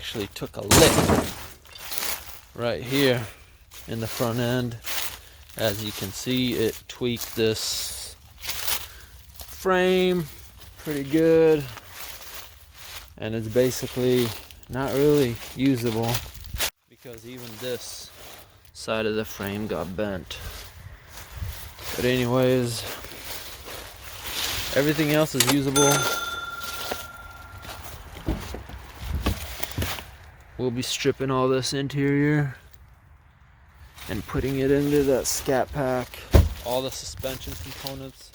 actually took a lick right here in the front end. As you can see, it tweaked this frame pretty good, and it's basically not really usable because even this side of the frame got bent. But anyways, everything else is usable. We'll be stripping all this interior and putting it into that Scatpack. All the suspension components.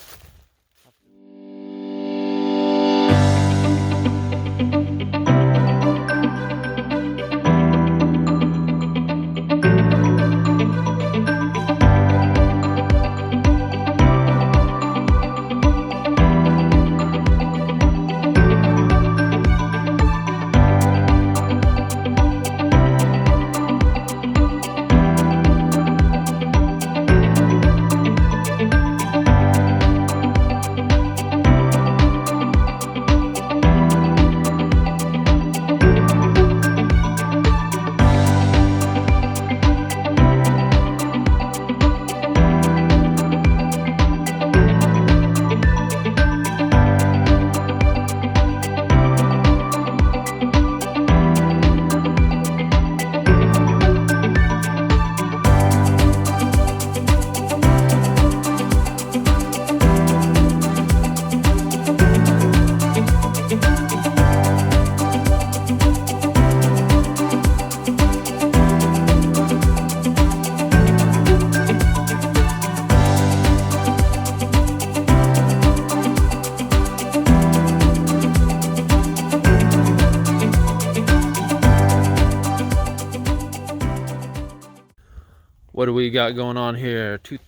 What do we got going on here? This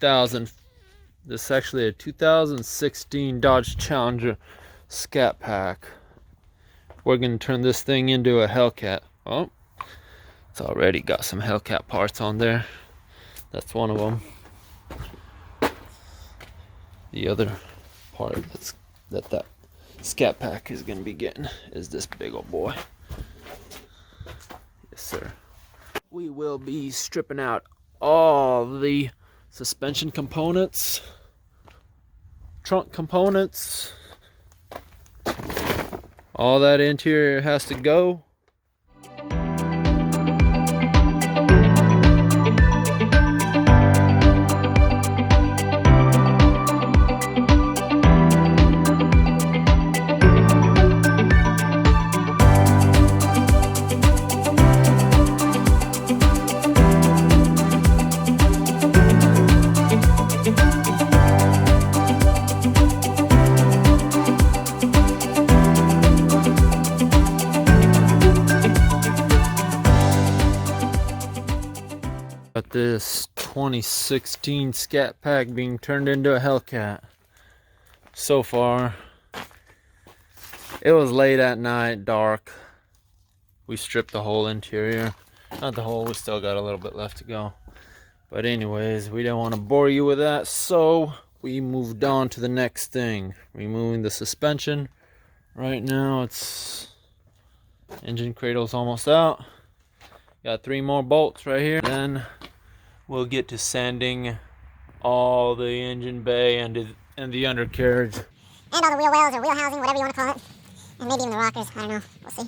is actually a 2016 Dodge Challenger Scatpack. We're going to turn this thing into a Hellcat. Oh, it's already got some Hellcat parts on there. That's one of them. The other part that Scatpack is going to be getting is this big old boy. Yes, sir. We will be stripping out all the suspension components, trunk components, all that interior has to go. Got this 2016 Scatpack being turned into a Hellcat. So far, it was late at night, dark. We stripped the whole interior. Not the whole, we still got a little bit left to go. But anyways, we didn't want to bore you with that, so we moved on to the next thing. Removing the suspension. Right now, engine cradle's almost out. Got 3 more bolts right here. Then we'll get to sanding all the engine bay and the undercarriage. And all the wheel wells or wheel housing, whatever you want to call it. And maybe even the rockers. I don't know. We'll see.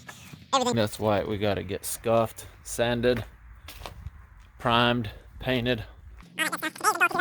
Everything. That's why we got to get scuffed, sanded, primed, painted. Alright, that's